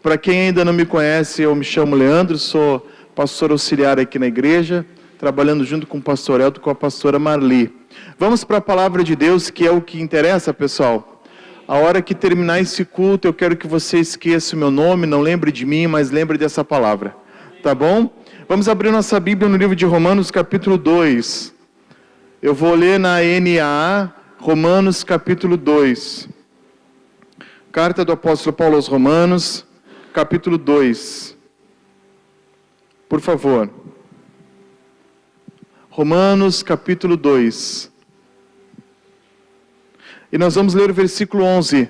Para quem ainda não me conhece, eu me chamo Leandro, sou pastor auxiliar aqui na igreja, trabalhando junto com o pastor Elton, com a pastora Marli. Vamos para a palavra de Deus, que é o que interessa, pessoal. A hora que terminar esse culto, eu quero que você esqueça o meu nome, não lembre de mim, mas lembre dessa palavra. Tá bom? Vamos abrir nossa Bíblia no livro de Romanos, capítulo 2. Eu vou ler na NAA, Romanos, capítulo 2. Carta do apóstolo Paulo aos Romanos, capítulo 2. Por favor. Romanos, capítulo 2. E nós vamos ler o versículo 11.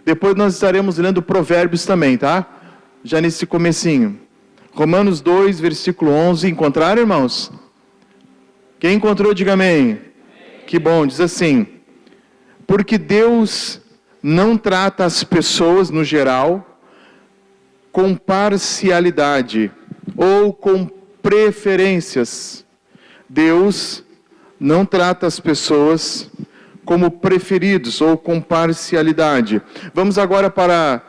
Depois nós estaremos lendo Provérbios também, tá? Já nesse comecinho. Romanos 2, versículo 11. Encontraram, irmãos? Quem encontrou, diga amém. Que bom, diz assim: porque Deus não trata as pessoas, no geral, com parcialidade ou com preferências. Deus não trata as pessoas como preferidos ou com parcialidade. Vamos agora para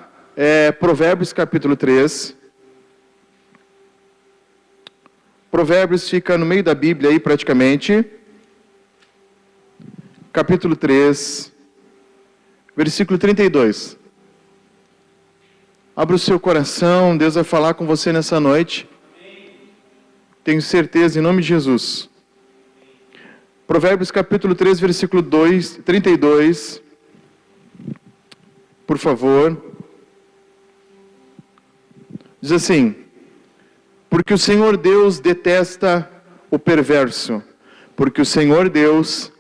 Provérbios capítulo 3. Provérbios fica no meio da Bíblia aí praticamente. Capítulo 3, versículo 32. Abra o seu coração, Deus vai falar com você nessa noite. Tenho certeza, em nome de Jesus. Provérbios capítulo 3, versículo 32. Por favor. Diz assim: porque o Senhor Deus detesta o perverso. Porque o Senhor Deus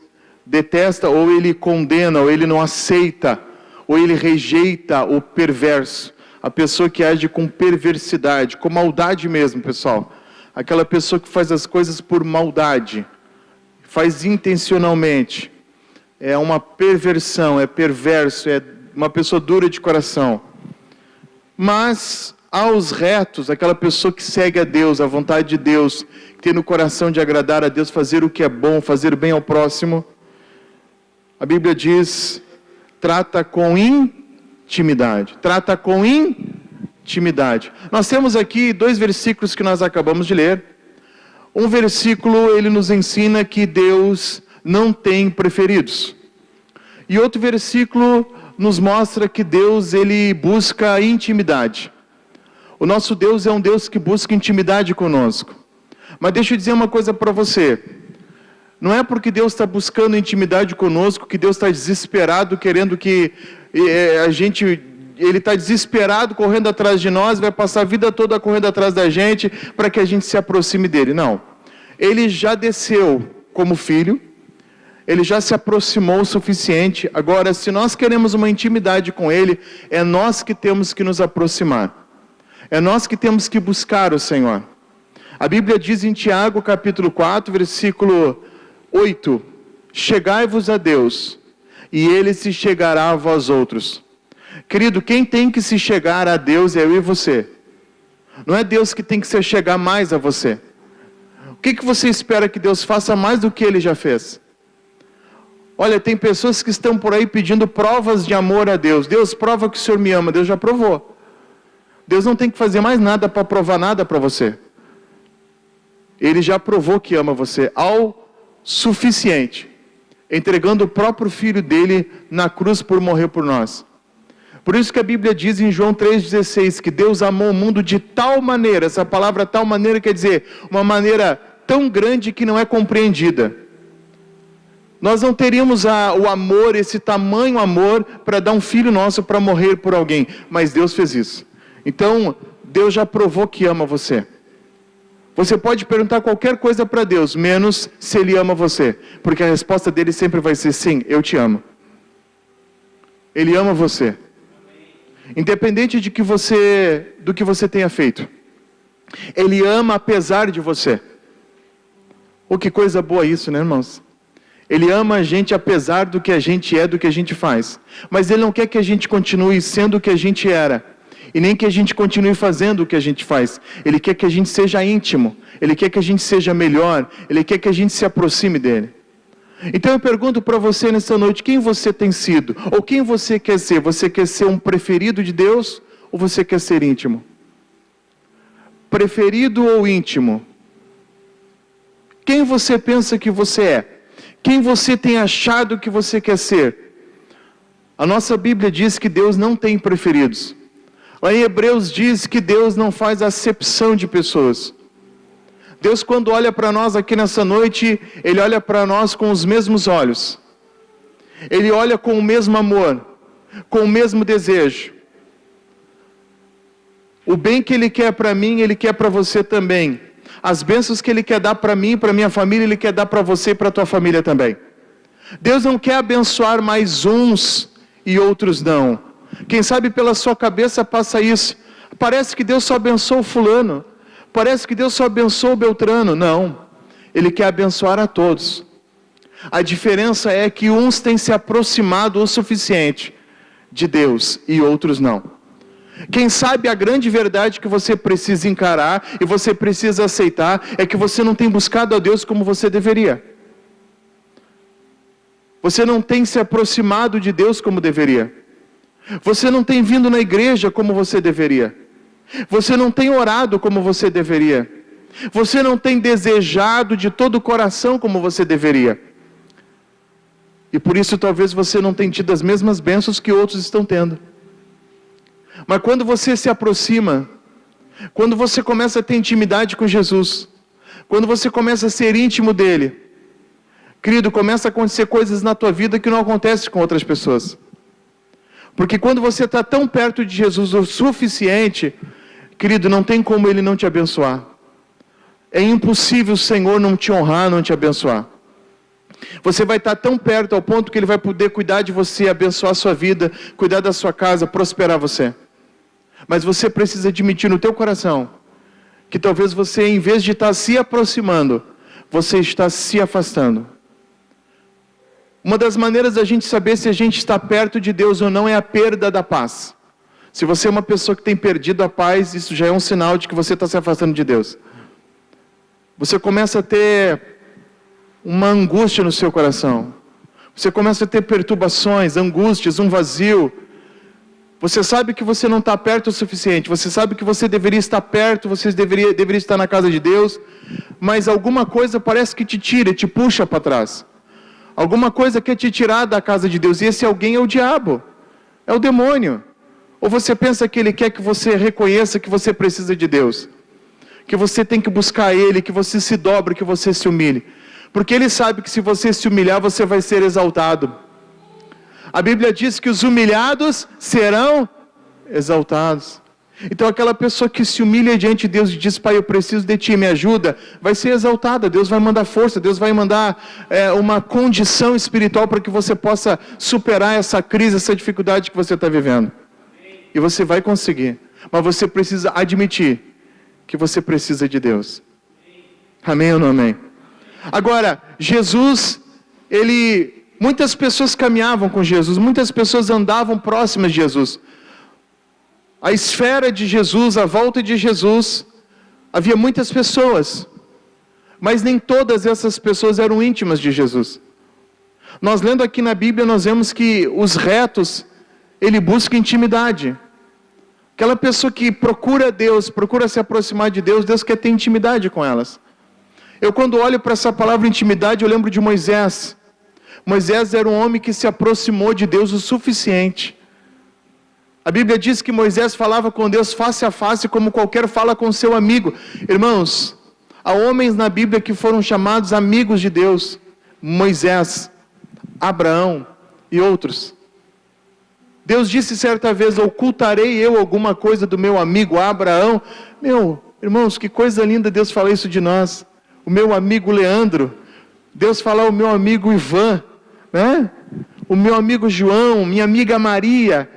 detesta, ou Ele condena, ou Ele não aceita, ou Ele rejeita o perverso. A pessoa que age com perversidade, com maldade mesmo, pessoal. Aquela pessoa que faz as coisas por maldade, faz intencionalmente. É uma perversão, é perverso, é uma pessoa dura de coração. Mas aos retos, aquela pessoa que segue a Deus, a vontade de Deus, que tem no coração de agradar a Deus, fazer o que é bom, fazer o bem ao próximo, a Bíblia diz: trata com intimidade. Trata com intimidade. Nós temos aqui dois versículos que nós acabamos de ler. Um versículo, ele nos ensina que Deus não tem preferidos. E outro versículo nos mostra que Deus, ele busca intimidade. O nosso Deus é um Deus que busca intimidade conosco. Mas deixa eu dizer uma coisa para você. Não é porque Deus está buscando intimidade conosco que Deus está desesperado, querendo que Ele está desesperado, correndo atrás de nós, vai passar a vida toda correndo atrás da gente, para que a gente se aproxime dEle. Não. Ele já desceu como filho, Ele já se aproximou o suficiente. Agora, se nós queremos uma intimidade com Ele, é nós que temos que nos aproximar. É nós que temos que buscar o Senhor. A Bíblia diz em Tiago, capítulo 4, versículo 8: chegai-vos a Deus, e Ele se chegará a vós outros. Querido, quem tem que se chegar a Deus é eu e você. Não é Deus que tem que se chegar mais a você. O que você espera que Deus faça mais do que Ele já fez? Olha, tem pessoas que estão por aí pedindo provas de amor a Deus. Deus, prova que o Senhor me ama. Deus já provou. Deus não tem que fazer mais nada para provar nada para você. Ele já provou que ama você ao suficiente, entregando o próprio Filho dele na cruz por morrer por nós. Por isso que a Bíblia diz em João 3,16 que Deus amou o mundo de tal maneira, essa palavra tal maneira quer dizer uma maneira tão grande que não é compreendida. Nós não teríamos o amor, esse tamanho amor, para dar um filho nosso para morrer por alguém, mas Deus fez isso. Então, Deus já provou que ama você. Você pode perguntar qualquer coisa para Deus, menos se Ele ama você. Porque a resposta dele sempre vai ser sim, eu te amo. Ele ama você. Independente do que você tenha feito. Ele ama apesar de você. Oh, que coisa boa isso, né, irmãos? Ele ama a gente apesar do que a gente é, do que a gente faz. Mas Ele não quer que a gente continue sendo o que a gente era. E nem que a gente continue fazendo o que a gente faz. Ele quer que a gente seja íntimo. Ele quer que a gente seja melhor. Ele quer que a gente se aproxime dEle. Então eu pergunto para você nessa noite, quem você tem sido? Ou quem você quer ser? Você quer ser um preferido de Deus? ou você quer ser íntimo? Preferido ou íntimo? Quem você pensa que você é? Quem você tem achado que você quer ser? A nossa Bíblia diz que Deus não tem preferidos. Lá em Hebreus diz que Deus não faz acepção de pessoas. Deus, quando olha para nós aqui nessa noite, Ele olha para nós com os mesmos olhos. Ele olha com o mesmo amor, com o mesmo desejo. O bem que Ele quer para mim, Ele quer para você também. As bênçãos que Ele quer dar para mim, para minha família, Ele quer dar para você e para a tua família também. Deus não quer abençoar mais uns e outros não. Quem sabe pela sua cabeça passa isso. Parece que Deus só abençoa o fulano. Parece que Deus só abençoa o Beltrano. Não. Ele quer abençoar a todos. A diferença é que uns têm se aproximado o suficiente de Deus e outros não. Quem sabe a grande verdade que você precisa encarar e você precisa aceitar é que você não tem buscado a Deus como você deveria. Você não tem se aproximado de Deus como deveria. Você não tem vindo na igreja como você deveria. Você não tem orado como você deveria. Você não tem desejado de todo o coração como você deveria. E por isso talvez você não tenha tido as mesmas bênçãos que outros estão tendo. Mas quando você se aproxima, quando você começa a ter intimidade com Jesus, quando você começa a ser íntimo dele, querido, começa a acontecer coisas na tua vida que não acontecem com outras pessoas. Porque quando você está tão perto de Jesus o suficiente, querido, não tem como Ele não te abençoar. É impossível o Senhor não te honrar, não te abençoar. Você vai estar tão perto ao ponto que Ele vai poder cuidar de você, abençoar a sua vida, cuidar da sua casa, prosperar você. Mas você precisa admitir no teu coração que talvez você, em vez de estar se aproximando, você está se afastando. Uma das maneiras da gente saber se a gente está perto de Deus ou não é a perda da paz. Se você é uma pessoa que tem perdido a paz, isso já é um sinal de que você está se afastando de Deus. Você começa a ter uma angústia no seu coração. Você começa a ter perturbações, angústias, um vazio. Você sabe que você não está perto o suficiente. Você sabe que você deveria estar perto, você deveria estar na casa de Deus. Mas alguma coisa parece que te tira, te puxa para trás. Alguma coisa quer te tirar da casa de Deus. E esse alguém é o diabo. É o demônio. Ou você pensa que ele quer que você reconheça que você precisa de Deus. Que você tem que buscar Ele, que você se dobre, que você se humilhe. Porque Ele sabe que se você se humilhar, você vai ser exaltado. A Bíblia diz que os humilhados serão exaltados. Então aquela pessoa que se humilha diante de Deus e diz: Pai, eu preciso de Ti, me ajuda, vai ser exaltada. Deus vai mandar força, Deus vai mandar uma condição espiritual para que você possa superar essa crise, essa dificuldade que você está vivendo. E você vai conseguir. Mas você precisa admitir que você precisa de Deus. Amém ou não amém? Agora, Jesus, muitas pessoas caminhavam com Jesus, muitas pessoas andavam próximas de Jesus. A esfera de Jesus, a volta de Jesus, havia muitas pessoas, mas nem todas essas pessoas eram íntimas de Jesus. Nós lendo aqui na Bíblia, nós vemos que os retos, ele busca intimidade. Aquela pessoa que procura Deus, procura se aproximar de Deus, Deus quer ter intimidade com elas. Eu quando olho para essa palavra intimidade, eu lembro de Moisés. Moisés era um homem que se aproximou de Deus o suficiente. A Bíblia diz que Moisés falava com Deus face a face, como qualquer fala com seu amigo. Irmãos, há homens na Bíblia que foram chamados amigos de Deus. Moisés, Abraão e outros. Deus disse certa vez: ocultarei eu alguma coisa do meu amigo Abraão? Irmãos, que coisa linda Deus falar isso de nós. O meu amigo Leandro, Deus falar o meu amigo Ivan, né? O meu amigo João, minha amiga Maria.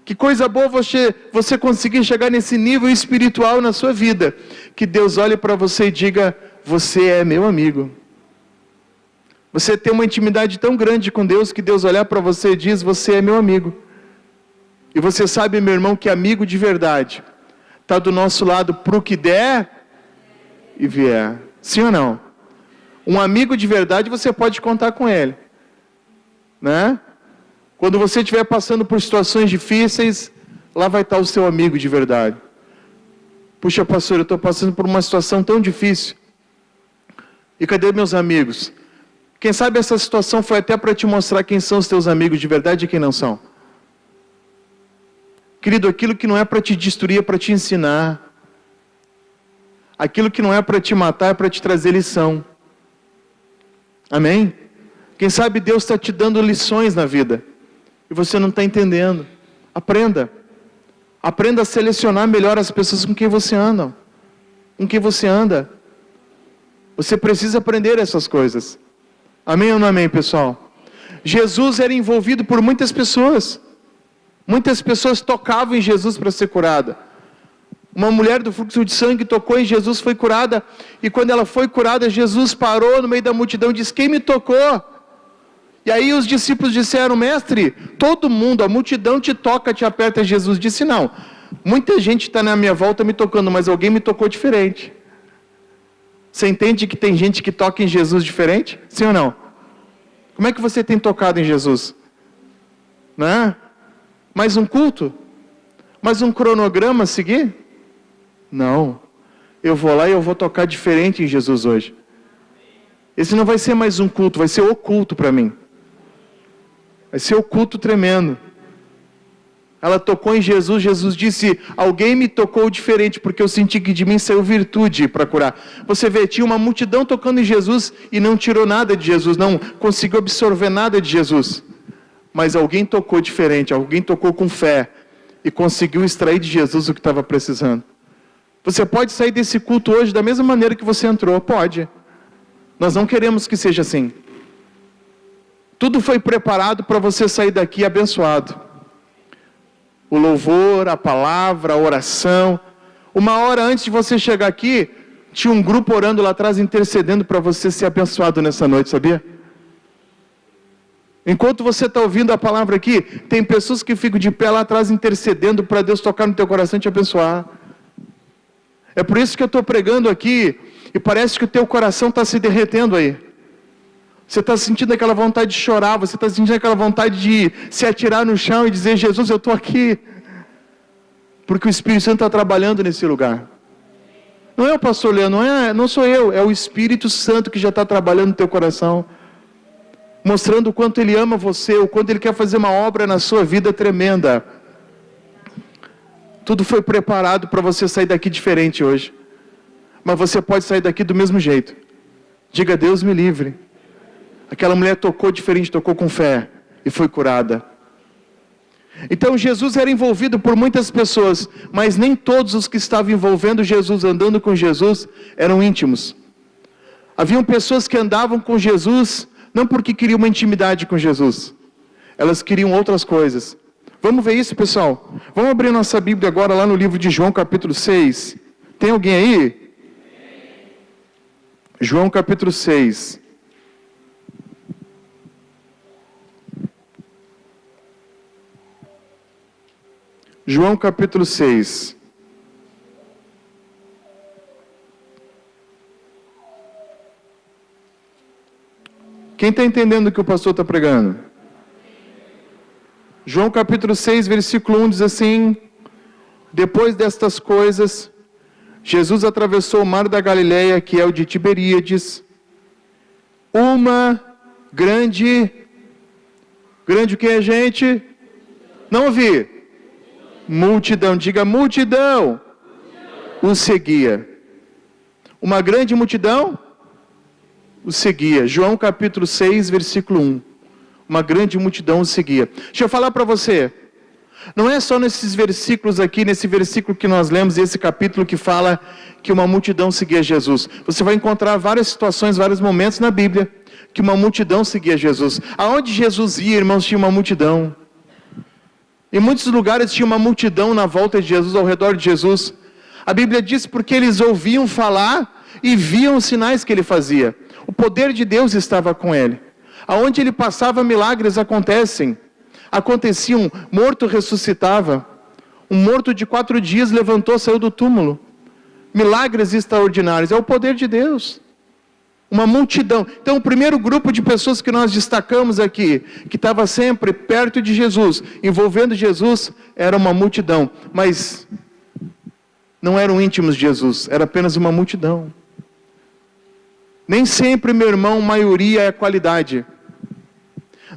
Que coisa boa você conseguir chegar nesse nível espiritual na sua vida, que Deus olhe para você e diga: você é meu amigo. Você tem uma intimidade tão grande com Deus, que Deus olhar para você e diz: você é meu amigo. E você sabe, meu irmão, que amigo de verdade está do nosso lado para o que der e vier. Sim ou não? Um amigo de verdade, você pode contar com ele, né? Quando você estiver passando por situações difíceis, lá vai estar o seu amigo de verdade. Puxa, pastor, eu estou passando por uma situação tão difícil. E cadê meus amigos? Quem sabe essa situação foi até para te mostrar quem são os teus amigos de verdade e quem não são. Querido, aquilo que não é para te destruir é para te ensinar. Aquilo que não é para te matar é para te trazer lição. Amém? Quem sabe Deus está te dando lições na vida e você não está entendendo. Aprenda. Aprenda a selecionar melhor as pessoas com quem você anda. Com quem você anda. Você precisa aprender essas coisas. Amém ou não amém, pessoal? Jesus era envolvido por muitas pessoas. Muitas pessoas tocavam em Jesus para ser curada. Uma mulher do fluxo de sangue tocou em Jesus, foi curada. E quando ela foi curada, Jesus parou no meio da multidão e disse: quem me tocou? E aí os discípulos disseram: mestre, todo mundo, a multidão te toca, te aperta. Jesus disse: não, muita gente está na minha volta me tocando, mas alguém me tocou diferente. Você entende que tem gente que toca em Jesus diferente? Sim ou não? Como é que você tem tocado em Jesus? Né? Mais um culto? Mais um cronograma a seguir? Não. Eu vou lá e eu vou tocar diferente em Jesus hoje. Esse não vai ser mais um culto, vai ser o culto para mim. Vai ser o culto tremendo. Ela tocou em Jesus, Jesus disse: alguém me tocou diferente, porque eu senti que de mim saiu virtude para curar. Você vê, tinha uma multidão tocando em Jesus e não tirou nada de Jesus, não conseguiu absorver nada de Jesus. Mas alguém tocou diferente, alguém tocou com fé e conseguiu extrair de Jesus o que estava precisando. Você pode sair desse culto hoje da mesma maneira que você entrou, pode. Nós não queremos que seja assim. Tudo foi preparado para você sair daqui abençoado. O louvor, a palavra, a oração. Uma hora antes de você chegar aqui, tinha um grupo orando lá atrás, intercedendo para você ser abençoado nessa noite, sabia? Enquanto você está ouvindo a palavra aqui, tem pessoas que ficam de pé lá atrás intercedendo para Deus tocar no teu coração e te abençoar. É por isso que eu estou pregando aqui e parece que o teu coração está se derretendo aí. Você está sentindo aquela vontade de chorar, você está sentindo aquela vontade de se atirar no chão e dizer: Jesus, eu estou aqui. Porque o Espírito Santo está trabalhando nesse lugar. Não é o pastor Leandro, não sou eu, é o Espírito Santo que já está trabalhando no teu coração. Mostrando o quanto Ele ama você, o quanto Ele quer fazer uma obra na sua vida tremenda. Tudo foi preparado para você sair daqui diferente hoje. Mas você pode sair daqui do mesmo jeito. Diga: Deus me livre. Aquela mulher tocou diferente, tocou com fé e foi curada. Então Jesus era envolvido por muitas pessoas, mas nem todos os que estavam envolvendo Jesus, andando com Jesus, eram íntimos. Haviam pessoas que andavam com Jesus, não porque queriam uma intimidade com Jesus. Elas queriam outras coisas. Vamos ver isso, pessoal? Vamos abrir nossa Bíblia agora lá no livro de João, capítulo 6. Tem alguém aí? João, capítulo 6. João, capítulo 6. Quem está entendendo o que o pastor está pregando? João capítulo 6, versículo 1 diz assim: depois destas coisas, Jesus atravessou o mar da Galileia, que é o de Tiberíades. Uma grande o que é, gente? Não ouvi. Multidão, diga multidão. O seguia. Uma grande multidão o seguia. João capítulo 6, versículo 1. Uma grande multidão o seguia. Deixa eu falar para você. Não é só nesses versículos aqui, nesse versículo que nós lemos, esse capítulo que fala que uma multidão seguia Jesus. Você vai encontrar várias situações, vários momentos na Bíblia que uma multidão seguia Jesus. Aonde Jesus ia, irmãos, tinha uma multidão. Em muitos lugares tinha uma multidão na volta de Jesus, ao redor de Jesus. A Bíblia diz porque eles ouviam falar e viam os sinais que ele fazia. O poder de Deus estava com ele. Aonde ele passava, milagres aconteciam, morto ressuscitava. Um morto de 4 dias levantou, saiu do túmulo. Milagres extraordinários, é o poder de Deus. Uma multidão. Então, o primeiro grupo de pessoas que nós destacamos aqui, que estava sempre perto de Jesus, envolvendo Jesus, era uma multidão. Mas não eram íntimos de Jesus, era apenas uma multidão. Nem sempre, meu irmão, maioria é qualidade.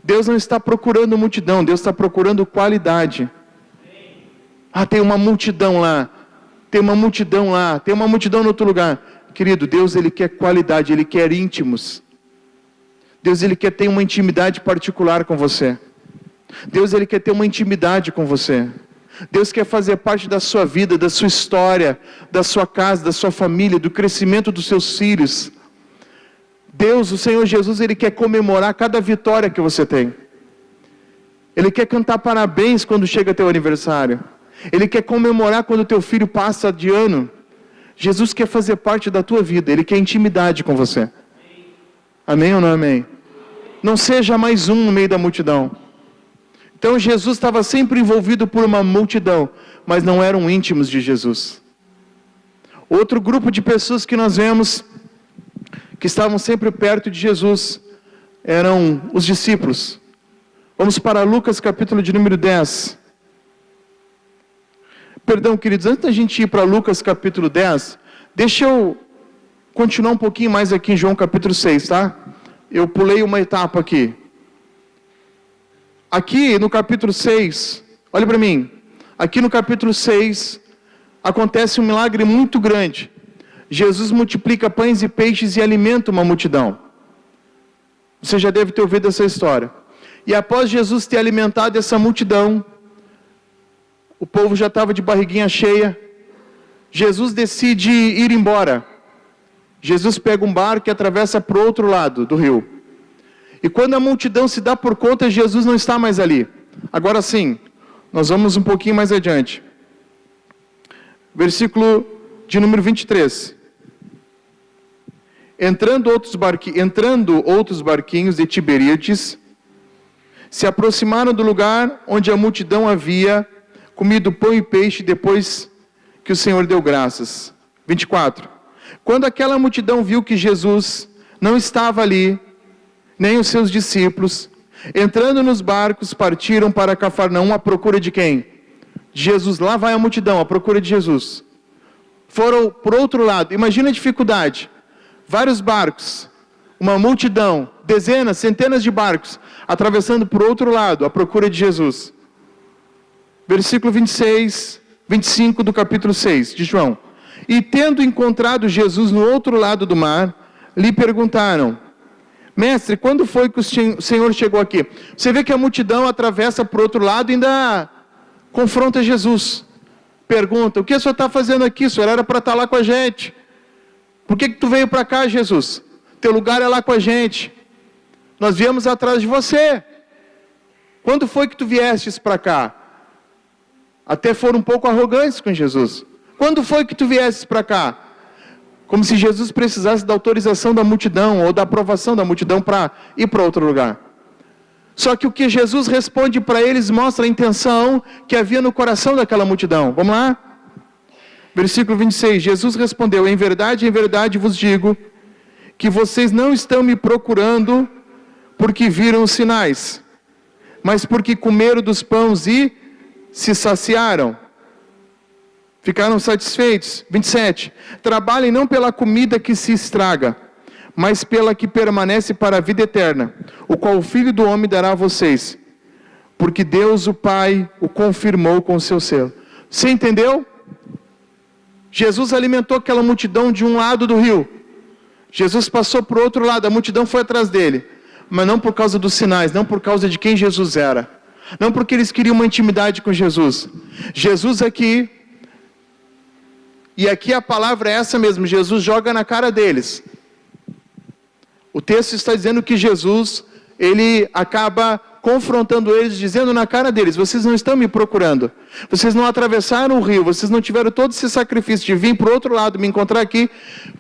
Deus não está procurando multidão, Deus está procurando qualidade. Ah, tem uma multidão lá, tem uma multidão lá, tem uma multidão em outro lugar. Querido, Deus, Ele quer qualidade, Ele quer íntimos. Deus, Ele quer ter uma intimidade particular com você. Deus, Ele quer ter uma intimidade com você. Deus quer fazer parte da sua vida, da sua história, da sua casa, da sua família, do crescimento dos seus filhos. Deus, o Senhor Jesus, Ele quer comemorar cada vitória que você tem. Ele quer cantar parabéns quando chega teu aniversário. Ele quer comemorar quando teu filho passa de ano. Jesus quer fazer parte da tua vida. Ele quer intimidade com você. Amém ou não amém? Não seja mais um no meio da multidão. Então Jesus estava sempre envolvido por uma multidão, mas não eram íntimos de Jesus. Outro grupo de pessoas que nós vemos, que estavam sempre perto de Jesus, eram os discípulos. Vamos para Lucas capítulo de número 10. Perdão, queridos, antes da gente ir para Lucas capítulo 10, deixa eu continuar um pouquinho mais aqui em João capítulo 6, tá? Eu pulei uma etapa aqui. Aqui no capítulo 6, olha para mim, aqui no capítulo 6, acontece um milagre muito grande. Jesus multiplica pães e peixes e alimenta uma multidão. Você já deve ter ouvido essa história. E após Jesus ter alimentado essa multidão, o povo já estava de barriguinha cheia, Jesus decide ir embora. Jesus pega um barco e atravessa para o outro lado do rio. E quando a multidão se dá por conta, Jesus não está mais ali. Agora sim, nós vamos um pouquinho mais adiante. Versículo de número 23. Entrando outros barquinhos de Tiberíades, se aproximaram do lugar onde a multidão havia comido pão e peixe depois que o Senhor deu graças. 24. Quando aquela multidão viu que Jesus não estava ali, nem os seus discípulos, entrando nos barcos, partiram para Cafarnaum à procura de quem? De Jesus. Lá vai a multidão à procura de Jesus. Foram por outro lado. Imagina a dificuldade. Vários barcos, uma multidão, dezenas, centenas de barcos, atravessando por outro lado à procura de Jesus. Versículo 26, 25 do capítulo 6 de João. E tendo encontrado Jesus no outro lado do mar, lhe perguntaram: Mestre, quando foi que o Senhor chegou aqui? Você vê que a multidão atravessa para o outro lado e ainda confronta Jesus. Pergunta: o que o Senhor está fazendo aqui? O Senhor era para estar lá com a gente. Por que tu veio para cá, Jesus? Teu lugar é lá com a gente. Nós viemos atrás de você. Quando foi que tu viestes para cá? Até foram um pouco arrogantes com Jesus. Quando foi que tu viestes para cá? Como se Jesus precisasse da autorização da multidão ou da aprovação da multidão para ir para outro lugar. Só que o que Jesus responde para eles mostra a intenção que havia no coração daquela multidão. Vamos lá? Versículo 26. Jesus respondeu: em verdade vos digo que vocês não estão me procurando porque viram os sinais, mas porque comeram dos pães e se saciaram. Ficaram satisfeitos. 27. Trabalhem não pela comida que se estraga, mas pela que permanece para a vida eterna, o qual o Filho do Homem dará a vocês, porque Deus o Pai o confirmou com o seu selo. Você entendeu? Jesus alimentou aquela multidão de um lado do rio. Jesus passou para o outro lado, a multidão foi atrás dele. Mas não por causa dos sinais, não por causa de quem Jesus era. Não porque eles queriam uma intimidade com Jesus. Jesus aqui, e aqui a palavra é essa mesmo, Jesus joga na cara deles. O texto está dizendo que Jesus, ele acaba confrontando eles, dizendo na cara deles: vocês não estão me procurando. Vocês não atravessaram o rio, vocês não tiveram todo esse sacrifício de vir para o outro lado, me encontrar aqui,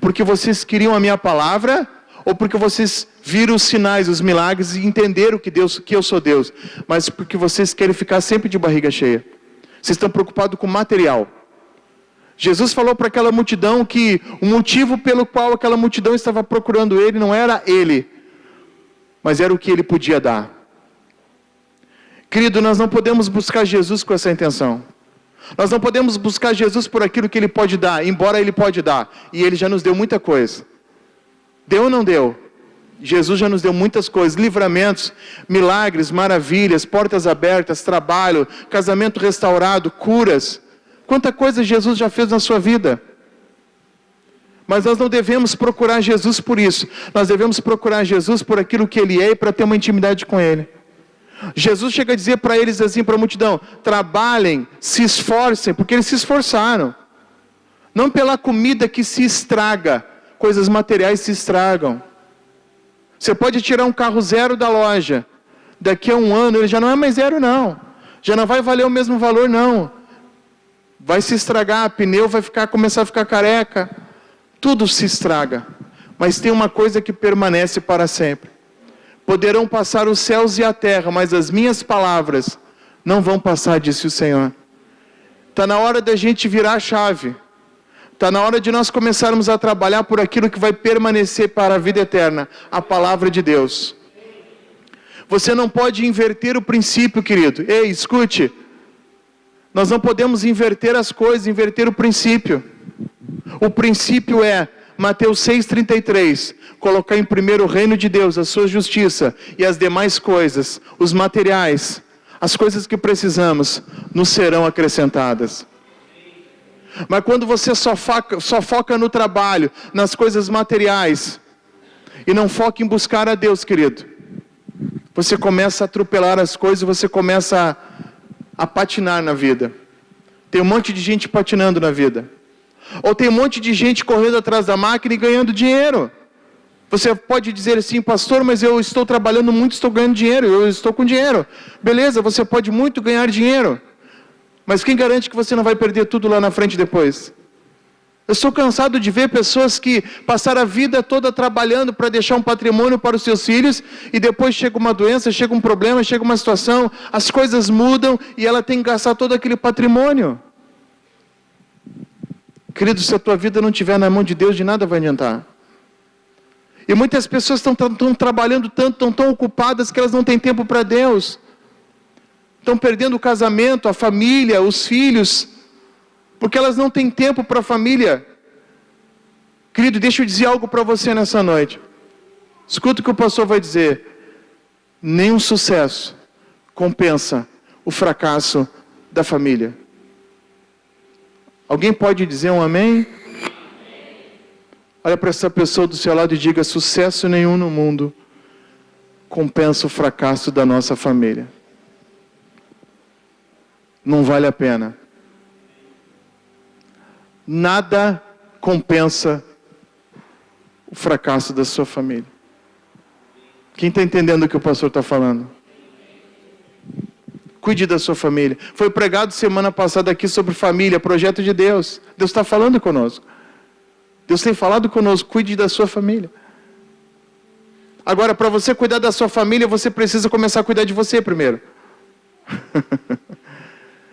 porque vocês queriam a minha palavra, ou porque vocês viram os sinais, os milagres e entenderam que eu sou Deus, mas porque vocês querem ficar sempre de barriga cheia. Vocês estão preocupados com o material. Jesus falou para aquela multidão que o motivo pelo qual aquela multidão estava procurando ele não era ele, mas era o que ele podia dar. Querido, nós não podemos buscar Jesus com essa intenção. Nós não podemos buscar Jesus por aquilo que ele pode dar, embora ele pode dar. E ele já nos deu muita coisa. Deu ou não deu? Jesus já nos deu muitas coisas, livramentos, milagres, maravilhas, portas abertas, trabalho, casamento restaurado, curas. Quanta coisa Jesus já fez na sua vida. Mas nós não devemos procurar Jesus por isso. Nós devemos procurar Jesus por aquilo que ele é e para ter uma intimidade com ele. Jesus chega a dizer para eles assim, para a multidão: trabalhem, se esforcem, porque eles se esforçaram. Não pela comida que se estraga, coisas materiais se estragam. Você pode tirar um carro zero da loja, daqui a um ano ele já não é mais zero não. Já não vai valer o mesmo valor não. Vai se estragar, pneu vai começar a ficar careca. Tudo se estraga. Mas tem uma coisa que permanece para sempre. Poderão passar os céus e a terra, mas as minhas palavras não vão passar, disse o Senhor. Está na hora da gente virar a chave. Está na hora de nós começarmos a trabalhar por aquilo que vai permanecer para a vida eterna, a palavra de Deus. Você não pode inverter o princípio, querido. Ei, escute. Nós não podemos inverter as coisas, inverter o princípio. O princípio é Mateus 6,33, colocar em primeiro o reino de Deus, a sua justiça, e as demais coisas, os materiais, as coisas que precisamos, nos serão acrescentadas. Mas quando você só foca no trabalho, nas coisas materiais, e não foca em buscar a Deus, querido, você começa a atropelar as coisas, você começa a patinar na vida. Tem um monte de gente patinando na vida. Ou tem um monte de gente correndo atrás da máquina e ganhando dinheiro. Você pode dizer assim: pastor, mas eu estou trabalhando muito, estou ganhando dinheiro, eu estou com dinheiro. Beleza, você pode muito ganhar dinheiro. Mas quem garante que você não vai perder tudo lá na frente depois? Eu estou cansado de ver pessoas que passaram a vida toda trabalhando para deixar um patrimônio para os seus filhos, e depois chega uma doença, chega um problema, chega uma situação, as coisas mudam e ela tem que gastar todo aquele patrimônio. Querido, se a tua vida não estiver na mão de Deus, de nada vai adiantar. E muitas pessoas estão trabalhando tanto, estão tão ocupadas que elas não têm tempo para Deus. Estão perdendo o casamento, a família, os filhos, porque elas não têm tempo para a família. Querido, deixa eu dizer algo para você nessa noite. Escuta o que o pastor vai dizer. Nenhum sucesso compensa o fracasso da família. Alguém pode dizer um amém? Olha para essa pessoa do seu lado e diga: sucesso nenhum no mundo compensa o fracasso da nossa família. Não vale a pena. Nada compensa o fracasso da sua família. Quem está entendendo o que o pastor está falando? Cuide da sua família. Foi pregado semana passada aqui sobre família, projeto de Deus. Deus está falando conosco. Deus tem falado conosco. Cuide da sua família. Agora, para você cuidar da sua família, você precisa começar a cuidar de você primeiro.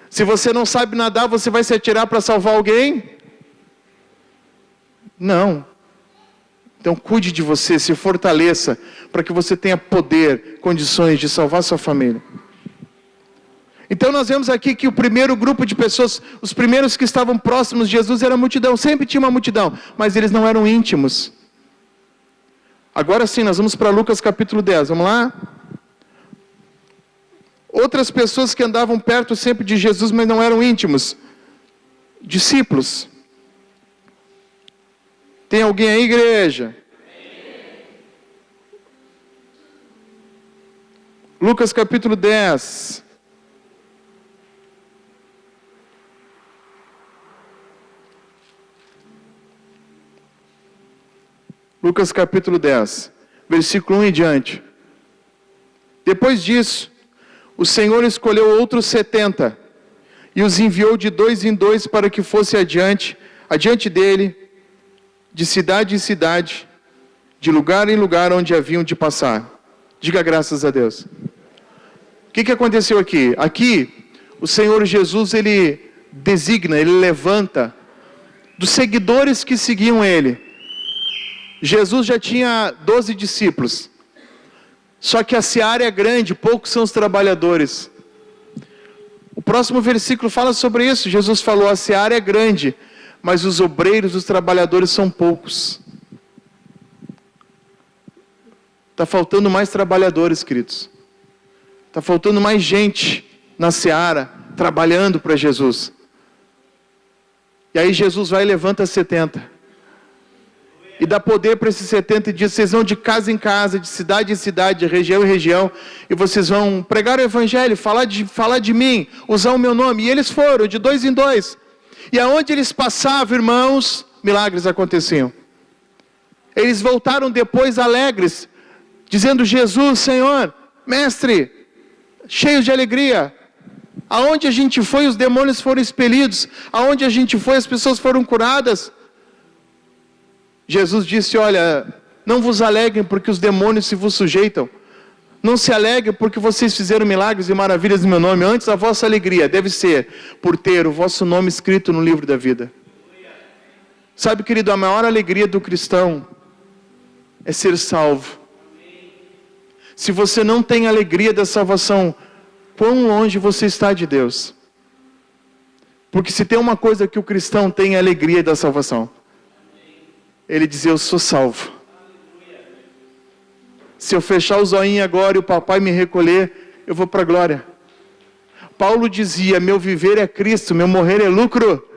Se você não sabe nadar, você vai se atirar para salvar alguém? Não. Então cuide de você, se fortaleça, para que você tenha poder, condições de salvar sua família. Então nós vemos aqui que o primeiro grupo de pessoas, os primeiros que estavam próximos de Jesus era a multidão. Sempre tinha uma multidão, mas eles não eram íntimos. Agora sim, nós vamos para Lucas capítulo 10, vamos lá? Outras pessoas que andavam perto sempre de Jesus, mas não eram íntimos. Discípulos. Tem alguém aí, igreja? Lucas capítulo 10. Lucas capítulo 10, versículo 1 em diante. Depois disso, o Senhor escolheu outros 70 e os enviou de 2 em 2 para que fosse adiante dele, de cidade em cidade, de lugar em lugar onde haviam de passar. Diga graças a Deus. O que aconteceu aqui? Aqui, o Senhor Jesus, ele designa, ele levanta dos seguidores que seguiam ele. Jesus já tinha 12 discípulos. Só que a seara é grande, poucos são os trabalhadores. O próximo versículo fala sobre isso. Jesus falou, a seara é grande, mas os obreiros, os trabalhadores são poucos. Está faltando mais trabalhadores, queridos. Está faltando mais gente na seara, trabalhando para Jesus. E aí Jesus vai e levanta 70. E dá poder para esses 70 e diz, vocês vão de casa em casa, de cidade em cidade, de região em região, e vocês vão pregar o evangelho, falar de mim, usar o meu nome. E eles foram, de 2 em 2. E aonde eles passavam, irmãos, milagres aconteciam. Eles voltaram depois alegres, dizendo, Jesus, Senhor, Mestre, cheios de alegria. Aonde a gente foi, os demônios foram expelidos. Aonde a gente foi, as pessoas foram curadas. Jesus disse, olha, não vos alegrem porque os demônios se vos sujeitam. Não se alegrem porque vocês fizeram milagres e maravilhas em meu nome. Antes a vossa alegria deve ser por ter o vosso nome escrito no livro da vida. Sabe, querido, a maior alegria do cristão é ser salvo. Se você não tem alegria da salvação, quão longe você está de Deus? Porque se tem uma coisa que o cristão tem, é a alegria da salvação. Ele diz, eu sou salvo. Se eu fechar o zoinho agora e o papai me recolher, eu vou para a glória. Paulo dizia, meu viver é Cristo, meu morrer é lucro.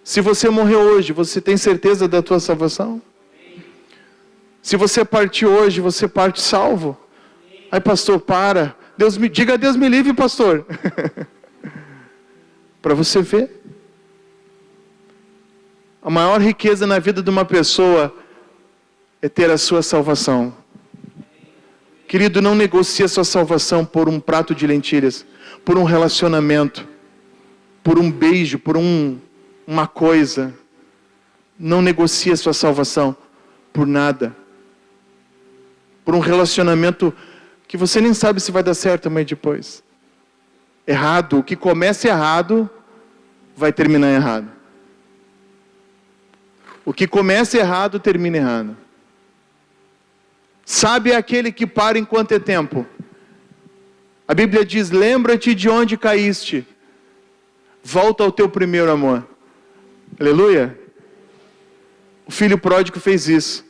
Se você morreu hoje, você tem certeza da tua salvação? Se você partir hoje, você parte salvo? Ai, pastor, para. Diga Deus me livre, pastor. Para você ver. A maior riqueza na vida de uma pessoa é ter a sua salvação. Querido, não negocie a sua salvação por um prato de lentilhas, por um relacionamento, por um beijo, por uma coisa. Não negocie a sua salvação por nada. Por um relacionamento que você nem sabe se vai dar certo amanhã depois. Errado. O que começa errado, vai terminar errado. O que começa errado, termina errado. Sabe aquele que para enquanto é tempo. A Bíblia diz, lembra-te de onde caíste. Volta ao teu primeiro amor. Aleluia. O filho pródigo fez isso.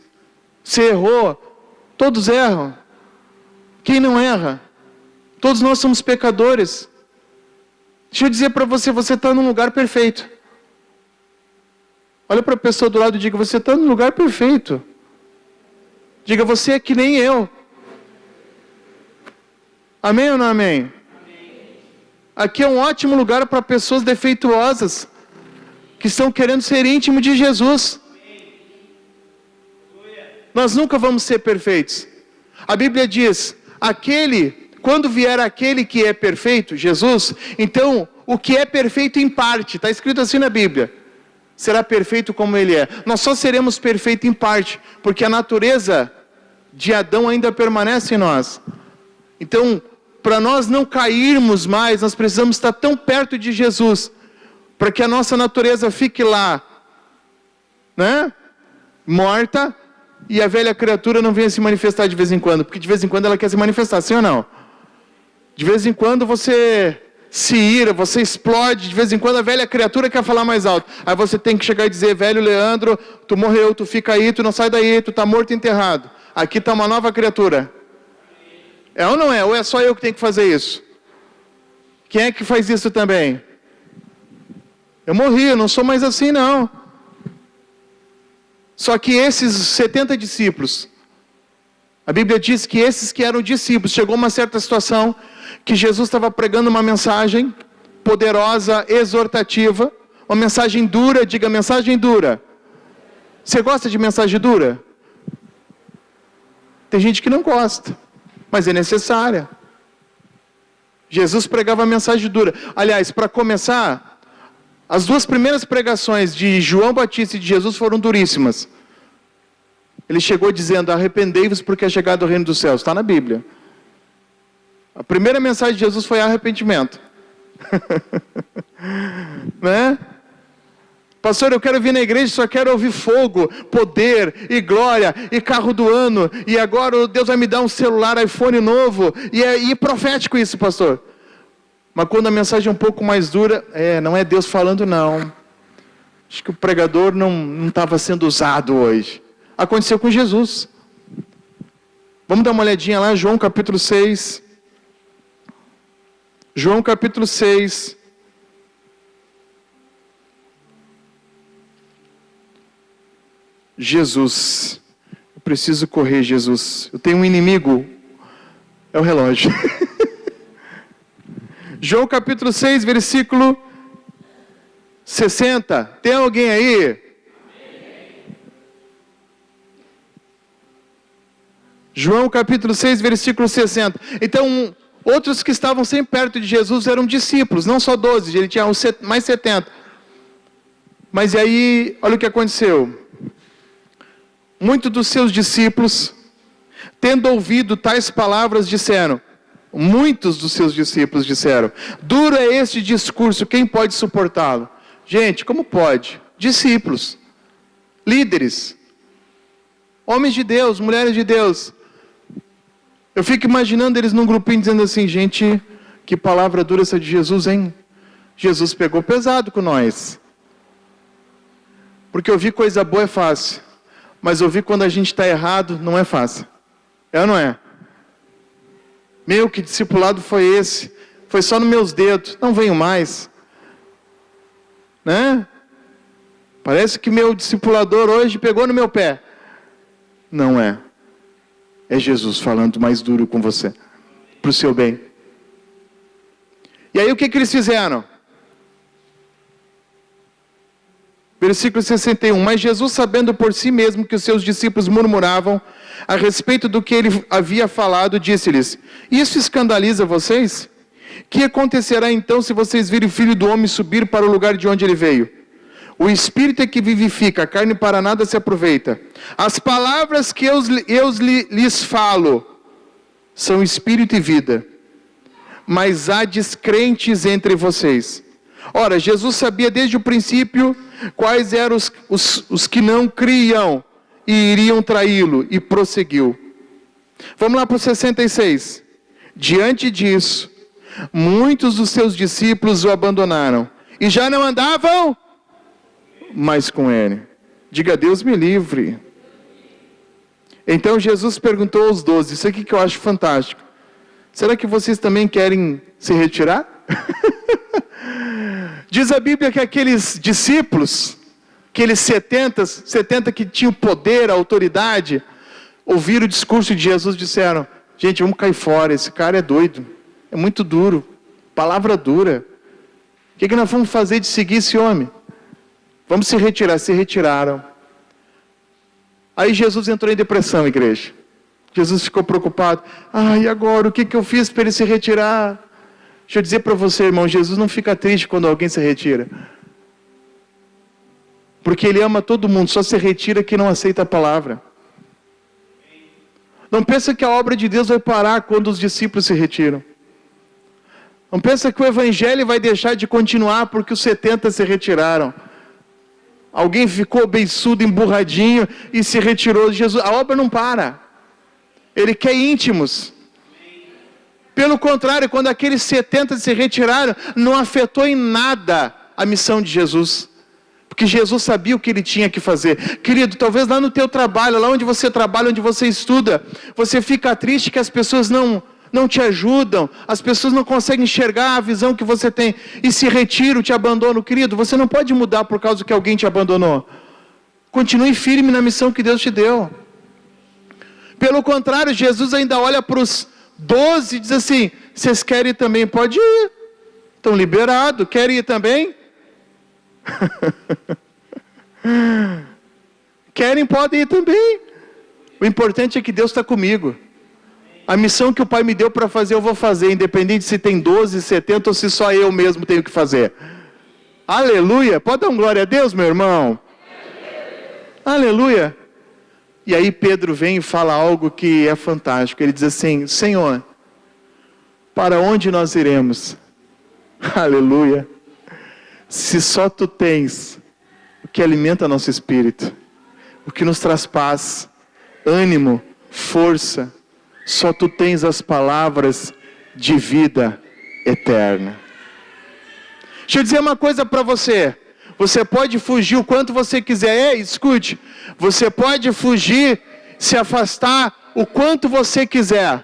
Você errou. Todos erram. Quem não erra? Todos nós somos pecadores. Deixa eu dizer para você, você está num lugar perfeito. Olha para a pessoa do lado e diga, você está num lugar perfeito. Diga, você é que nem eu. Amém ou não amém? Amém. Aqui é um ótimo lugar para pessoas defeituosas, que estão querendo ser íntimos de Jesus. Nós nunca vamos ser perfeitos. A Bíblia diz, quando vier aquele que é perfeito, Jesus, então o que é perfeito em parte, está escrito assim na Bíblia, será perfeito como ele é. Nós só seremos perfeitos em parte, porque a natureza de Adão ainda permanece em nós. Então, para nós não cairmos mais, nós precisamos estar tão perto de Jesus, para que a nossa natureza fique lá, né? Morta, e a velha criatura não venha se manifestar de vez em quando, porque de vez em quando ela quer se manifestar, sim ou não? De vez em quando você se ira, você explode, de vez em quando a velha criatura quer falar mais alto. Aí você tem que chegar e dizer, velho Leandro, tu morreu, tu fica aí, tu não sai daí, tu está morto e enterrado. Aqui está uma nova criatura. É ou não é? Ou é só eu que tenho que fazer isso? Quem é que faz isso também? Eu morri, eu não sou mais assim não. Só que esses 70 discípulos, a Bíblia diz que esses que eram discípulos, chegou uma certa situação que Jesus estava pregando uma mensagem poderosa, exortativa, uma mensagem dura, diga mensagem dura. Você gosta de mensagem dura? Tem gente que não gosta, mas é necessária. Jesus pregava a mensagem dura. Aliás, para começar, as duas primeiras pregações de João Batista e de Jesus foram duríssimas. Ele chegou dizendo, arrependei-vos porque é chegado o reino dos céus. Está na Bíblia. A primeira mensagem de Jesus foi arrependimento. Né? Pastor, eu quero vir na igreja, só quero ouvir fogo, poder e glória e carro do ano. E agora Deus vai me dar um celular, iPhone novo. E é profético isso, pastor. Mas quando a mensagem é um pouco mais dura, não é Deus falando, não. Acho que o pregador não estava sendo usado hoje. Aconteceu com Jesus. Vamos dar uma olhadinha lá, João capítulo 6. João capítulo 6. Jesus. Eu preciso correr, Jesus. Eu tenho um inimigo. É o relógio. João capítulo 6, versículo 60. Tem alguém aí? João capítulo 6, versículo 60. Então, outros que estavam sempre perto de Jesus eram discípulos, não só 12, ele tinha mais 70. Mas aí, olha o que aconteceu. Muitos dos seus discípulos, tendo ouvido tais palavras, disseram, muitos dos seus discípulos disseram, duro é este discurso, quem pode suportá-lo? Gente, como pode? Discípulos, líderes, homens de Deus, mulheres de Deus. Eu fico imaginando eles num grupinho dizendo assim, gente, que palavra dura essa de Jesus, hein? Jesus pegou pesado com nós. Porque ouvir coisa boa é fácil, mas ouvir quando a gente está errado não é fácil. É ou não é? Meu, que discipulado foi esse? Foi só nos meus dedos, não venho mais. Né? Parece que meu discipulador hoje pegou no meu pé. Não é. É Jesus falando mais duro com você, para o seu bem. E aí o que eles fizeram? Versículo 61. Mas Jesus, sabendo por si mesmo que os seus discípulos murmuravam a respeito do que ele havia falado, disse-lhes, isso escandaliza vocês? Que acontecerá então se vocês virem o Filho do Homem subir para o lugar de onde ele veio? O Espírito é que vivifica, a carne para nada se aproveita. As palavras que eu lhes falo são Espírito e vida. Mas há descrentes entre vocês. Ora, Jesus sabia desde o princípio quais eram os que não criam e iriam traí-lo, e prosseguiu. Vamos lá para o 66. Diante disso, muitos dos seus discípulos o abandonaram, e já não andavam mais com ele. Diga, Deus me livre. Então Jesus perguntou aos 12, isso aqui que eu acho fantástico. Será que vocês também querem se retirar? Diz a Bíblia que aqueles discípulos, aqueles 70 que tinham poder, autoridade, ouviram o discurso de Jesus e disseram, gente, vamos cair fora, esse cara é doido, é muito duro, palavra dura. O que nós vamos fazer de seguir esse homem? Vamos se retirar. Se retiraram. Aí Jesus entrou em depressão, igreja. Jesus ficou preocupado. E agora, o que eu fiz para ele se retirar? Deixa eu dizer para você, irmão, Jesus não fica triste quando alguém se retira. Porque ele ama todo mundo, só se retira quem não aceita a palavra. Não pensa que a obra de Deus vai parar quando os discípulos se retiram. Não pensa que o evangelho vai deixar de continuar porque os 70 se retiraram. Alguém ficou beiçudo, emburradinho e se retirou de Jesus. A obra não para. Ele quer íntimos. Pelo contrário, quando aqueles 70 se retiraram, não afetou em nada a missão de Jesus. Porque Jesus sabia o que ele tinha que fazer. Querido, talvez lá no teu trabalho, lá onde você trabalha, onde você estuda, você fica triste que as pessoas não te ajudam, as pessoas não conseguem enxergar a visão que você tem e se retiram, te abandonam. Querido, você não pode mudar por causa que alguém te abandonou. Continue firme na missão que Deus te deu. Pelo contrário, Jesus ainda olha para os 12 e diz assim, vocês querem ir também? Pode ir. Estão liberados. Querem ir também? Querem, podem ir também. O importante é que Deus está comigo. A missão que o Pai me deu para fazer, eu vou fazer, independente se tem 12, 70 ou se só eu mesmo tenho que fazer. Aleluia! Pode dar um glória a Deus, meu irmão? Aleluia! E aí Pedro vem e fala algo que é fantástico. Ele diz assim, Senhor, para onde nós iremos? Aleluia. Se só tu tens o que alimenta nosso espírito, o que nos traz paz, ânimo, força, só tu tens as palavras de vida eterna. Deixa eu dizer uma coisa para você. Você pode fugir o quanto você quiser. Ei, escute. Você pode fugir, se afastar o quanto você quiser.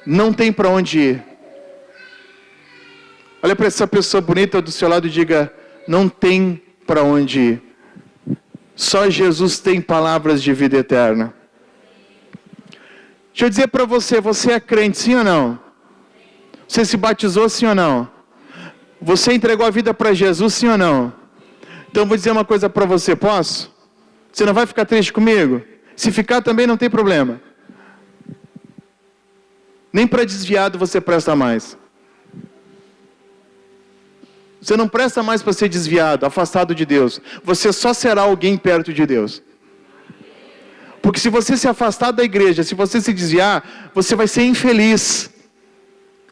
Não tem para onde ir. Olha para essa pessoa bonita do seu lado e diga: não tem para onde ir. Só Jesus tem palavras de vida eterna. Deixa eu dizer para você, você é crente, sim ou não? Você se batizou, sim ou não? Você entregou a vida para Jesus, sim ou não? Então vou dizer uma coisa para você, posso? Você não vai ficar triste comigo? Se ficar também não tem problema. Nem para desviado você presta mais. Você não presta mais para ser desviado, afastado de Deus. Você só será alguém perto de Deus. Porque se você se afastar da igreja, se você se desviar, você vai ser infeliz,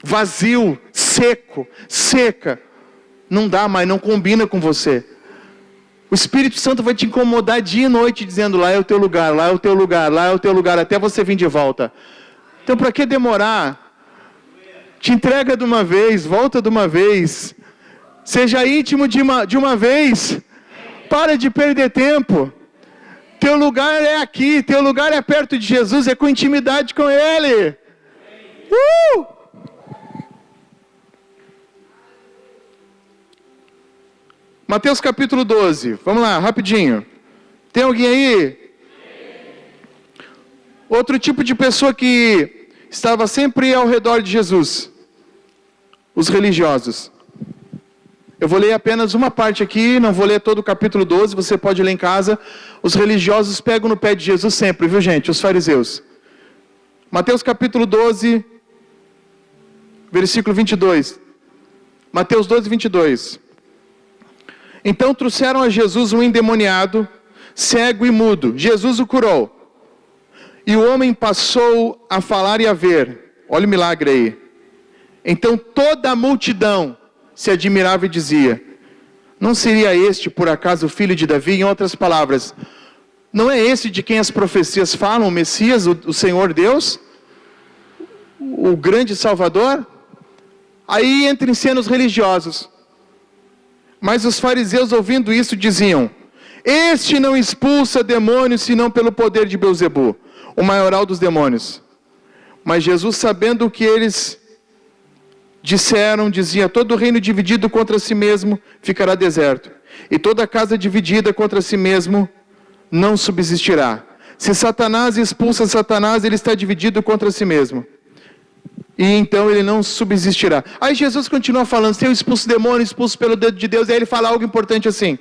vazio, seco, seca. Não dá mais, não combina com você. O Espírito Santo vai te incomodar dia e noite, dizendo: lá é o teu lugar, lá é o teu lugar, lá é o teu lugar, até você vir de volta. Então para que demorar? Te entrega de uma vez, volta de uma vez. Seja íntimo de uma vez. Para de perder tempo. Teu lugar é aqui, teu lugar é perto de Jesus, é com intimidade com Ele. Mateus capítulo 12, vamos lá, rapidinho. Tem alguém aí? Outro tipo de pessoa que estava sempre ao redor de Jesus. Os religiosos. Eu vou ler apenas uma parte aqui, não vou ler todo o capítulo 12, você pode ler em casa. Os religiosos pegam no pé de Jesus sempre, viu gente? Os fariseus. Mateus capítulo 12, versículo 22. Mateus 12, 22. Então trouxeram a Jesus um endemoniado, cego e mudo. Jesus o curou. E o homem passou a falar e a ver. Olha o milagre aí. Então toda a multidão se admirava e dizia: não seria este por acaso o filho de Davi? Em outras palavras, não é esse de quem as profecias falam, o Messias, o Senhor Deus? O grande Salvador? Aí entra em cena os religiosos. Mas os fariseus, ouvindo isso, diziam: este não expulsa demônios, senão pelo poder de Belzebu, o maioral dos demônios. Mas Jesus, sabendo o que eles disseram, dizia: todo reino dividido contra si mesmo ficará deserto, e toda casa dividida contra si mesmo não subsistirá. Se Satanás expulsa Satanás, ele está dividido contra si mesmo, e então ele não subsistirá. Aí Jesus continua falando: se eu expulso demônio, expulso pelo dedo de Deus. E aí ele fala algo importante assim.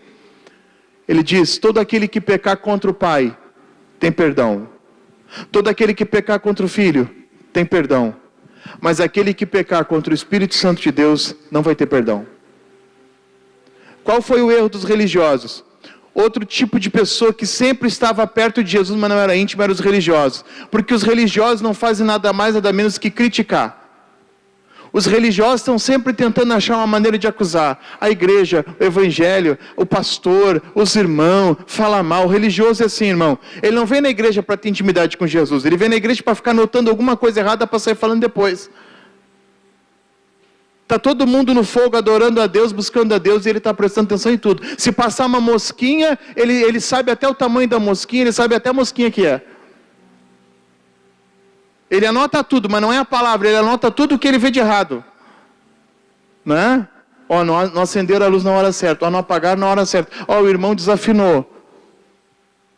Ele diz: todo aquele que pecar contra o Pai tem perdão. Todo aquele que pecar contra o Filho tem perdão. Mas aquele que pecar contra o Espírito Santo de Deus não vai ter perdão. Qual foi o erro dos religiosos? Outro tipo de pessoa que sempre estava perto de Jesus, mas não era íntimo, eram os religiosos. Porque os religiosos não fazem nada mais, nada menos que criticar. Os religiosos estão sempre tentando achar uma maneira de acusar a igreja, o evangelho, o pastor, os irmãos, falar mal. O religioso é assim, irmão. Ele não vem na igreja para ter intimidade com Jesus. Ele vem na igreja para ficar notando alguma coisa errada para sair falando depois. Está todo mundo no fogo, adorando a Deus, buscando a Deus, e ele está prestando atenção em tudo. Se passar uma mosquinha, ele sabe até o tamanho da mosquinha, ele sabe até a mosquinha que é. Ele anota tudo, mas não é a palavra, ele anota tudo o que ele vê de errado. Né? Ó, não acenderam a luz na hora certa, ó, não apagaram na hora certa, ó, o irmão desafinou.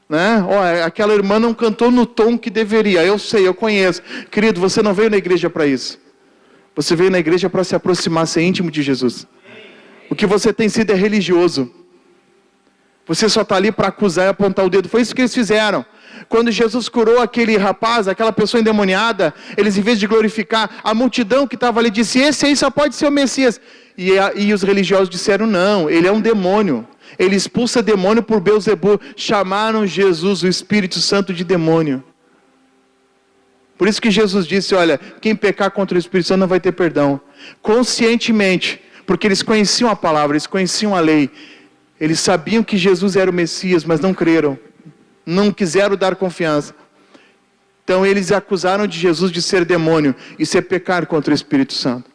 Né? Ó, aquela irmã não cantou no tom que deveria, eu sei, eu conheço. Querido, você não veio na igreja para isso. Você veio na igreja para se aproximar, ser íntimo de Jesus. O que você tem sido é religioso. Você só está ali para acusar e apontar o dedo. Foi isso que eles fizeram. Quando Jesus curou aquele rapaz, aquela pessoa endemoniada, eles, em vez de glorificar, a multidão que estava ali disse: esse aí só pode ser o Messias. E os religiosos disseram: não, ele é um demônio. Ele expulsa demônio por Belzebu. Chamaram Jesus, o Espírito Santo, de demônio. Por isso que Jesus disse, olha, quem pecar contra o Espírito Santo não vai ter perdão. Conscientemente, porque eles conheciam a palavra, eles conheciam a lei. Eles sabiam que Jesus era o Messias, mas não creram. Não quiseram dar confiança. Então eles acusaram de Jesus de ser demônio. Isso é pecar contra o Espírito Santo.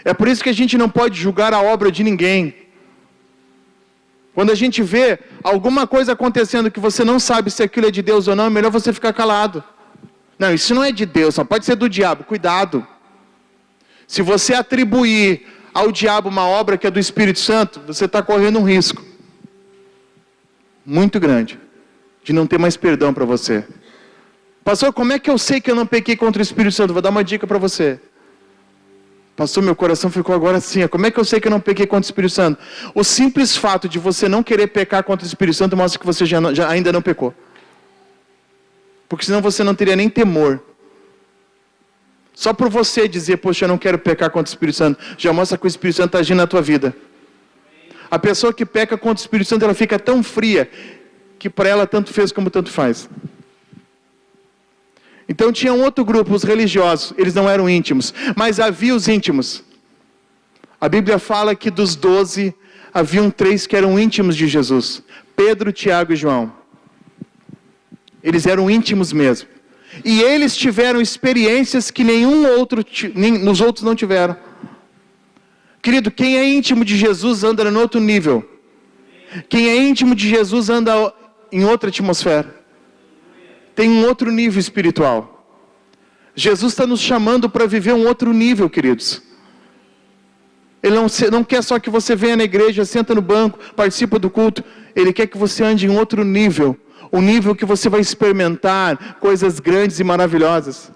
É por isso que a gente não pode julgar a obra de ninguém. Quando a gente vê alguma coisa acontecendo que você não sabe se aquilo é de Deus ou não, é melhor você ficar calado. Não, isso não é de Deus, só pode ser do diabo. Cuidado. Se você atribuir ao diabo uma obra que é do Espírito Santo, você está correndo um risco muito grande de não ter mais perdão para você. Pastor, como é que eu sei que eu não pequei contra o Espírito Santo? Vou dar uma dica para você. Pastor, meu coração ficou agora assim. Como é que eu sei que eu não pequei contra o Espírito Santo? O simples fato de você não querer pecar contra o Espírito Santo mostra que você ainda não pecou. Porque senão você não teria nem temor. Só por você dizer, poxa, eu não quero pecar contra o Espírito Santo, já mostra que o Espírito Santo está agindo na tua vida. A pessoa que peca contra o Espírito Santo, ela fica tão fria, que para ela tanto fez como tanto faz. Então tinha um outro grupo, os religiosos, eles não eram íntimos, mas havia os íntimos. A Bíblia fala que dos 12, haviam 3 que eram íntimos de Jesus. Pedro, Tiago e João. Eles eram íntimos mesmo. E eles tiveram experiências que os outros não tiveram. Querido, quem é íntimo de Jesus anda no outro nível. Quem é íntimo de Jesus anda em outra atmosfera. Tem um outro nível espiritual. Jesus está nos chamando para viver um outro nível, queridos. Ele não quer só que você venha na igreja, senta no banco, participa do culto. Ele quer que você ande em outro nível. Um nível que você vai experimentar coisas grandes e maravilhosas.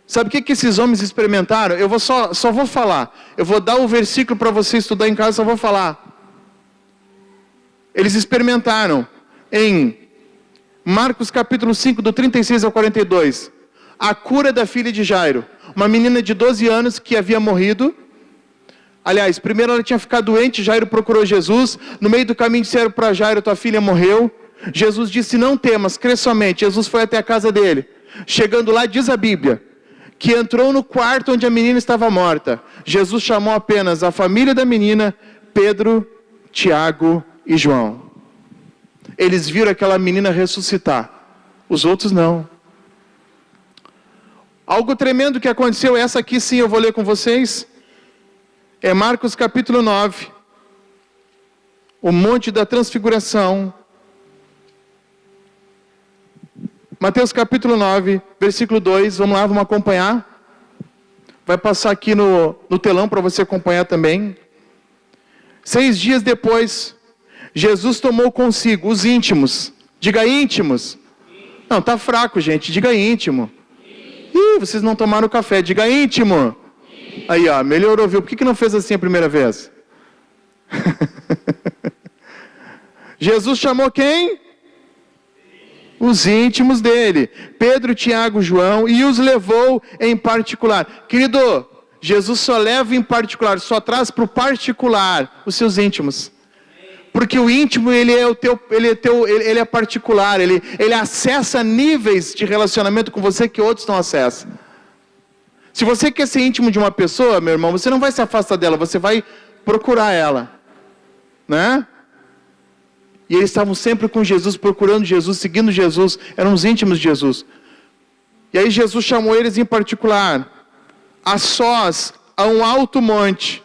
Sabe o que esses homens experimentaram? Eu só vou falar. Eu vou dar o versículo para você estudar em casa, só vou falar. Eles experimentaram em Marcos capítulo 5, do 36 ao 42. A cura da filha de Jairo. Uma menina de 12 anos que havia morrido. Aliás, primeiro ela tinha ficado doente, Jairo procurou Jesus. No meio do caminho disseram para Jairo, tua filha morreu. Jesus disse, não temas, crê somente. Jesus foi até a casa dele. Chegando lá, diz a Bíblia, que entrou no quarto onde a menina estava morta. Jesus chamou apenas a família da menina, Pedro, Tiago e João. Eles viram aquela menina ressuscitar. Os outros não. Algo tremendo que aconteceu, essa aqui sim eu vou ler com vocês. É Marcos capítulo 9. O Monte da Transfiguração. Mateus capítulo 9, versículo 2, vamos lá, vamos acompanhar. Vai passar aqui no telão para você acompanhar também. 6 dias depois, Jesus tomou consigo os íntimos. Diga íntimos. Não, tá fraco, gente, diga íntimo. Ih, vocês não tomaram café, diga íntimo. Aí, ó, melhorou, viu? Por que não fez assim a primeira vez? Jesus chamou quem? Os íntimos dele, Pedro, Tiago, João, e os levou em particular. Querido, Jesus só leva em particular, só traz para o particular os seus íntimos. Porque o íntimo, ele é particular, ele acessa níveis de relacionamento com você que outros não acessam. Se você quer ser íntimo de uma pessoa, meu irmão, você não vai se afastar dela, você vai procurar ela, né? E eles estavam sempre com Jesus, procurando Jesus, seguindo Jesus. Eram os íntimos de Jesus. E aí Jesus chamou eles em particular, a sós, a um alto monte.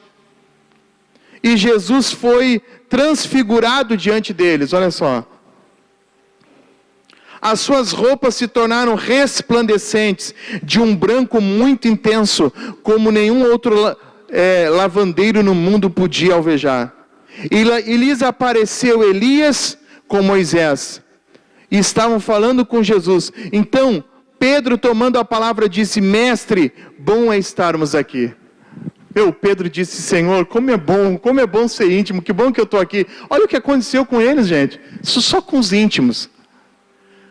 E Jesus foi transfigurado diante deles, olha só. As suas roupas se tornaram resplandecentes, de um branco muito intenso, como nenhum outro lavandeiro no mundo podia alvejar. E lhes apareceu Elias com Moisés. E estavam falando com Jesus. Então, Pedro, tomando a palavra, disse, mestre, bom é estarmos aqui. Pedro disse, Senhor, como é bom ser íntimo, que bom que eu estou aqui. Olha o que aconteceu com eles, gente. Isso só com os íntimos.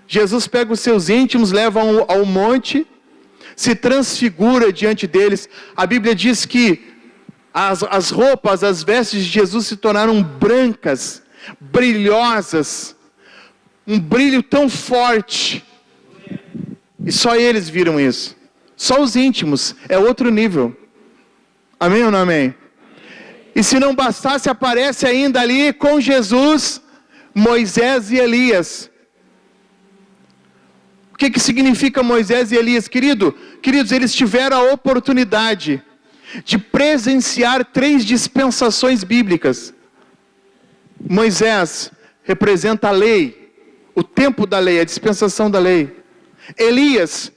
Jesus pega os seus íntimos, leva ao monte, se transfigura diante deles. A Bíblia diz que as roupas, as vestes de Jesus se tornaram brancas, brilhosas, um brilho tão forte, E só eles viram isso. Só os íntimos, é outro nível. Amém ou não amém? E se não bastasse, aparece ainda ali com Jesus, Moisés e Elias. O que significa Moisés e Elias? Queridos, eles tiveram a oportunidade de presenciar 3 dispensações bíblicas. Moisés representa a lei, o tempo da lei, a dispensação da lei. Elias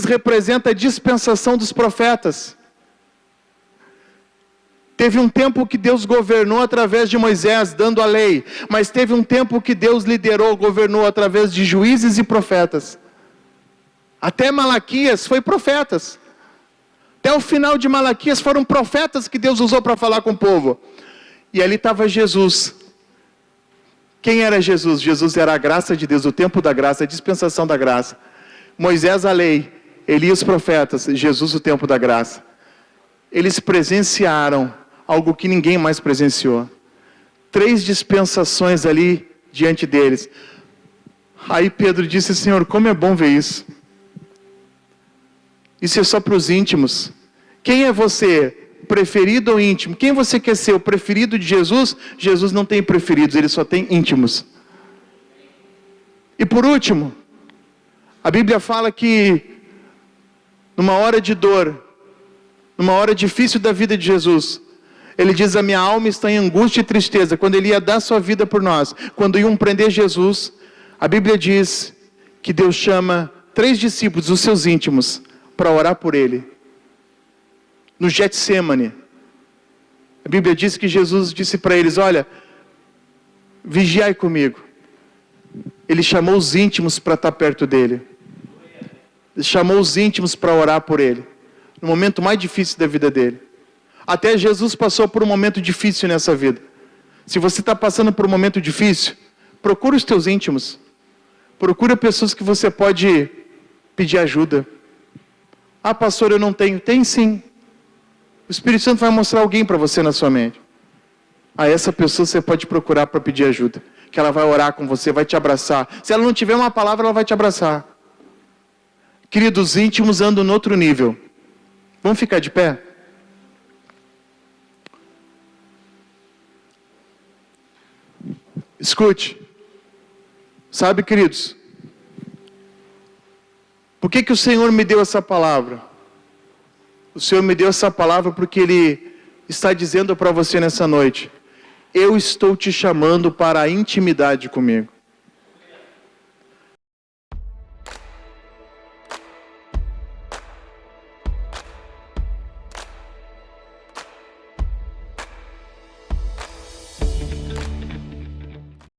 representa a dispensação dos profetas. Teve um tempo que Deus governou através de Moisés, dando a lei. Mas teve um tempo que Deus liderou, governou através de juízes e profetas. Até Malaquias foi profetas. Até o final de Malaquias foram profetas que Deus usou para falar com o povo. E ali estava Jesus. Quem era Jesus? Jesus era a graça de Deus, o tempo da graça, a dispensação da graça. Moisés a lei, Elias os profetas, Jesus o tempo da graça. Eles presenciaram algo que ninguém mais presenciou. 3 dispensações ali diante deles. Aí Pedro disse: Senhor, como é bom ver isso. Isso é só para os íntimos. Quem é você? Preferido ou íntimo? Quem você quer ser? O preferido de Jesus? Jesus não tem preferidos, ele só tem íntimos. E por último, a Bíblia fala que numa hora de dor, numa hora difícil da vida de Jesus, ele diz: a minha alma está em angústia e tristeza. Quando ele ia dar sua vida por nós, quando iam prender Jesus, a Bíblia diz que Deus chama 3 discípulos, os seus íntimos, para orar por ele. No Getsêmani, a Bíblia diz que Jesus disse para eles: olha, vigiai comigo. Ele chamou os íntimos para estar perto dele. Ele chamou os íntimos para orar por ele, no momento mais difícil da vida dele. Até Jesus passou por um momento difícil nessa vida. Se você está passando por um momento difícil, procura os teus íntimos. Procura pessoas que você pode pedir ajuda. Ah, pastor, eu não tenho. Tem sim. O Espírito Santo vai mostrar alguém para você na sua mente. A essa pessoa você pode procurar para pedir ajuda. Que ela vai orar com você, vai te abraçar. Se ela não tiver uma palavra, ela vai te abraçar. Queridos, íntimos andam no outro nível. Vamos ficar de pé? Escute. Sabe, queridos, por que o Senhor me deu essa palavra? O Senhor me deu essa palavra porque Ele está dizendo para você nessa noite: eu estou te chamando para a intimidade comigo.